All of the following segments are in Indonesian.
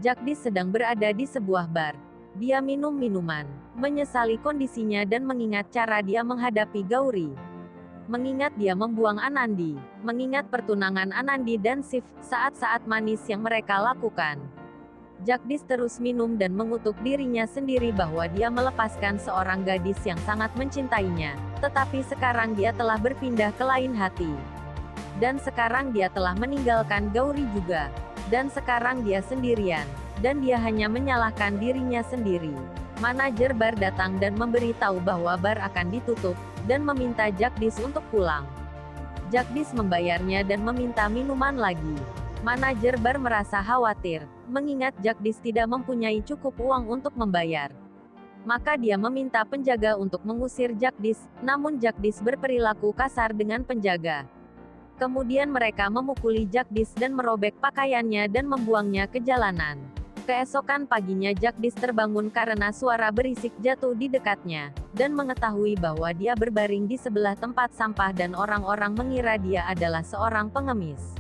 Jagdish sedang berada di sebuah bar. Dia minum minuman, menyesali kondisinya dan mengingat cara dia menghadapi Gauri. Mengingat dia membuang Anandi, mengingat pertunangan Anandi dan Shiv, saat-saat manis yang mereka lakukan. Jagdish terus minum dan mengutuk dirinya sendiri bahwa dia melepaskan seorang gadis yang sangat mencintainya, tetapi sekarang dia telah berpindah ke lain hati. Dan sekarang dia telah meninggalkan Gauri juga. Dan sekarang dia sendirian. Dan dia hanya menyalahkan dirinya sendiri. Manajer bar datang dan memberitahu bahwa bar akan ditutup, dan meminta Jagdish untuk pulang. Jagdish membayarnya dan meminta minuman lagi. Manajer bar merasa khawatir, mengingat Jagdish tidak mempunyai cukup uang untuk membayar. Maka dia meminta penjaga untuk mengusir Jagdish, namun Jagdish berperilaku kasar dengan penjaga. Kemudian mereka memukuli Jagdish dan merobek pakaiannya dan membuangnya ke jalanan. Keesokan paginya Jagdish terbangun karena suara berisik jatuh di dekatnya, dan mengetahui bahwa dia berbaring di sebelah tempat sampah dan orang-orang mengira dia adalah seorang pengemis.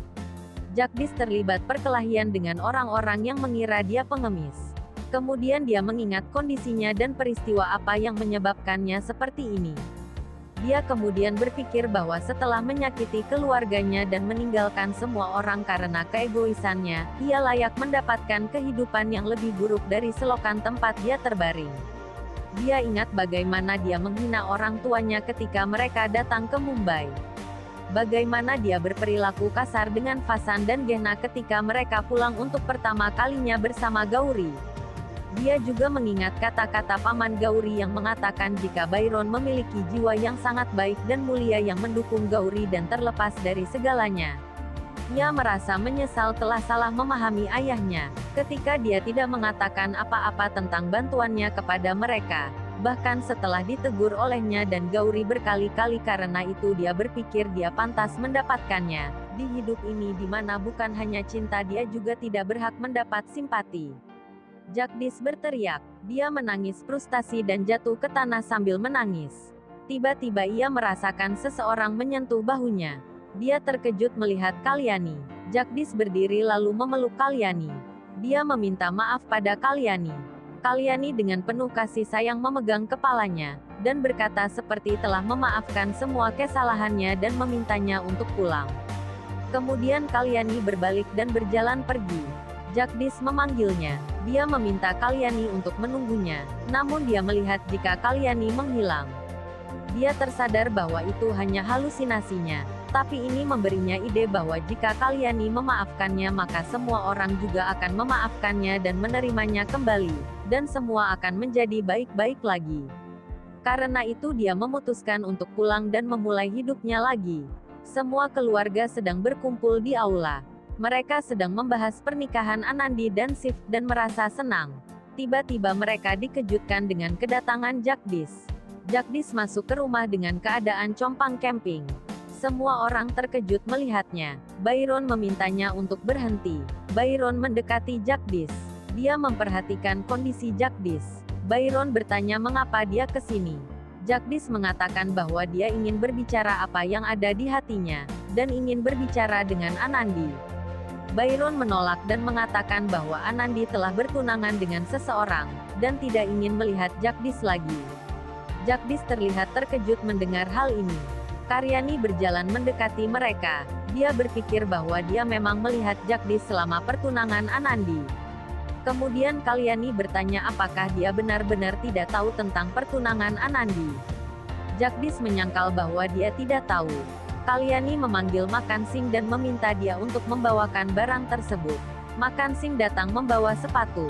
Jagdish terlibat perkelahian dengan orang-orang yang mengira dia pengemis. Kemudian dia mengingat kondisinya dan peristiwa apa yang menyebabkannya seperti ini. Dia kemudian berpikir bahwa setelah menyakiti keluarganya dan meninggalkan semua orang karena keegoisannya, ia layak mendapatkan kehidupan yang lebih buruk dari selokan tempat dia terbaring. Dia ingat bagaimana dia menghina orang tuanya ketika mereka datang ke Mumbai. Bagaimana dia berperilaku kasar dengan Fasan dan Gehna ketika mereka pulang untuk pertama kalinya bersama Gauri. Dia juga mengingat kata-kata Paman Gauri yang mengatakan jika Byron memiliki jiwa yang sangat baik dan mulia yang mendukung Gauri dan terlepas dari segalanya. Ia merasa menyesal telah salah memahami ayahnya, ketika dia tidak mengatakan apa-apa tentang bantuannya kepada mereka. Bahkan setelah ditegur olehnya dan Gauri berkali-kali karena itu dia berpikir dia pantas mendapatkannya. Di hidup ini di mana bukan hanya cinta dia juga tidak berhak mendapat simpati. Jagdish berteriak. Dia menangis frustasi dan jatuh ke tanah sambil menangis. Tiba-tiba ia merasakan seseorang menyentuh bahunya. Dia terkejut melihat Kalyani. Jagdish berdiri lalu memeluk Kalyani. Dia meminta maaf pada Kalyani. Kalyani dengan penuh kasih sayang memegang kepalanya, dan berkata seperti telah memaafkan semua kesalahannya dan memintanya untuk pulang. Kemudian Kalyani berbalik dan berjalan pergi. Jagdish memanggilnya. Dia meminta Kalyani untuk menunggunya, namun dia melihat jika Kalyani menghilang. Dia tersadar bahwa itu hanya halusinasinya, tapi ini memberinya ide bahwa jika Kalyani memaafkannya maka semua orang juga akan memaafkannya dan menerimanya kembali, dan semua akan menjadi baik-baik lagi. Karena itu dia memutuskan untuk pulang dan memulai hidupnya lagi. Semua keluarga sedang berkumpul di aula. Mereka sedang membahas pernikahan Anandi dan Shiv dan merasa senang. Tiba-tiba mereka dikejutkan dengan kedatangan Jagdish. Jagdish masuk ke rumah dengan keadaan compang camping. Semua orang terkejut melihatnya. Byron memintanya untuk berhenti. Byron mendekati Jagdish. Dia memperhatikan kondisi Jagdish. Byron bertanya mengapa dia ke sini. Jagdish mengatakan bahwa dia ingin berbicara apa yang ada di hatinya, dan ingin berbicara dengan Anandi. Byron menolak dan mengatakan bahwa Anandi telah bertunangan dengan seseorang, dan tidak ingin melihat Jagdish lagi. Jagdish terlihat terkejut mendengar hal ini. Karyani berjalan mendekati mereka. Dia berpikir bahwa dia memang melihat Jagdish selama pertunangan Anandi. Kemudian Kalyani bertanya apakah dia benar-benar tidak tahu tentang pertunangan Anandi. Jagdish menyangkal bahwa dia tidak tahu. Kalyani memanggil Makan Singh dan meminta dia untuk membawakan barang tersebut. Makan Singh datang membawa sepatu.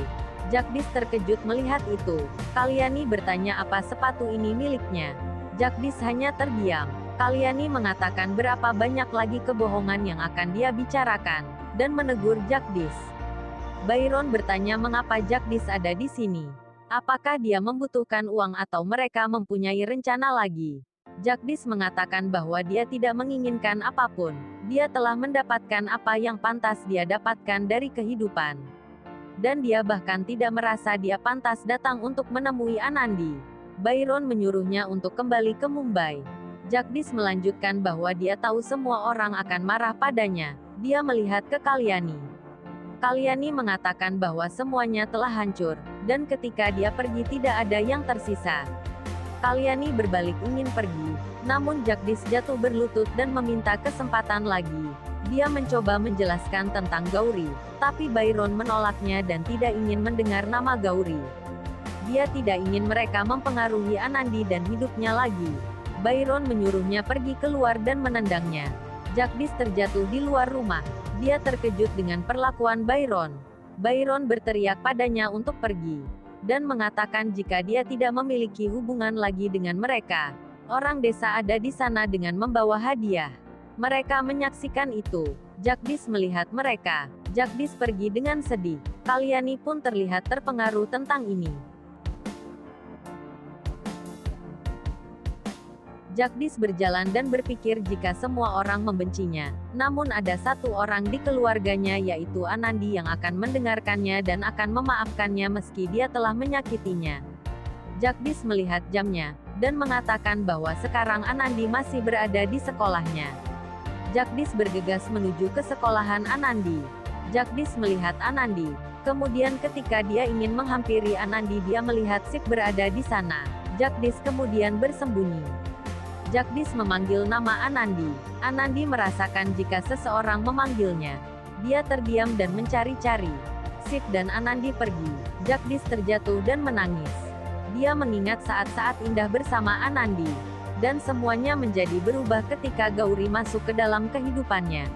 Jagdish terkejut melihat itu. Kalyani bertanya apa sepatu ini miliknya. Jagdish hanya terdiam. Kalyani mengatakan berapa banyak lagi kebohongan yang akan dia bicarakan, dan menegur Jagdish. Byron bertanya mengapa Jagdish ada di sini. Apakah dia membutuhkan uang atau mereka mempunyai rencana lagi. Jagdish mengatakan bahwa dia tidak menginginkan apapun. Dia telah mendapatkan apa yang pantas dia dapatkan dari kehidupan. Dan dia bahkan tidak merasa dia pantas datang untuk menemui Anandi. Byron menyuruhnya untuk kembali ke Mumbai. Jagdish melanjutkan bahwa dia tahu semua orang akan marah padanya. Dia melihat ke Kalyani. Kalyani mengatakan bahwa semuanya telah hancur, dan ketika dia pergi tidak ada yang tersisa. Kalyani berbalik ingin pergi, namun Jagdish jatuh berlutut dan meminta kesempatan lagi. Dia mencoba menjelaskan tentang Gauri, tapi Byron menolaknya dan tidak ingin mendengar nama Gauri. Dia tidak ingin mereka mempengaruhi Anandi dan hidupnya lagi. Byron menyuruhnya pergi keluar dan menendangnya. Jagdish terjatuh di luar rumah. Dia terkejut dengan perlakuan Byron. Byron berteriak padanya untuk pergi, dan mengatakan jika dia tidak memiliki hubungan lagi dengan mereka. Orang desa ada di sana dengan membawa hadiah. Mereka menyaksikan itu. Jagdish melihat mereka. Jagdish pergi dengan sedih. Kalyani pun terlihat terpengaruh tentang ini. Jagdish berjalan dan berpikir jika semua orang membencinya, namun ada satu orang di keluarganya yaitu Anandi yang akan mendengarkannya dan akan memaafkannya meski dia telah menyakitinya. Jagdish melihat jamnya, dan mengatakan bahwa sekarang Anandi masih berada di sekolahnya. Jagdish bergegas menuju ke sekolahan Anandi. Jagdish melihat Anandi. Kemudian ketika dia ingin menghampiri Anandi dia melihat Sik berada di sana. Jagdish kemudian bersembunyi. Jagdish memanggil nama Anandi. Anandi merasakan jika seseorang memanggilnya. Dia terdiam dan mencari-cari. Sik dan Anandi pergi. Jagdish terjatuh dan menangis. Dia mengingat saat-saat indah bersama Anandi. Dan semuanya menjadi berubah ketika Gauri masuk ke dalam kehidupannya.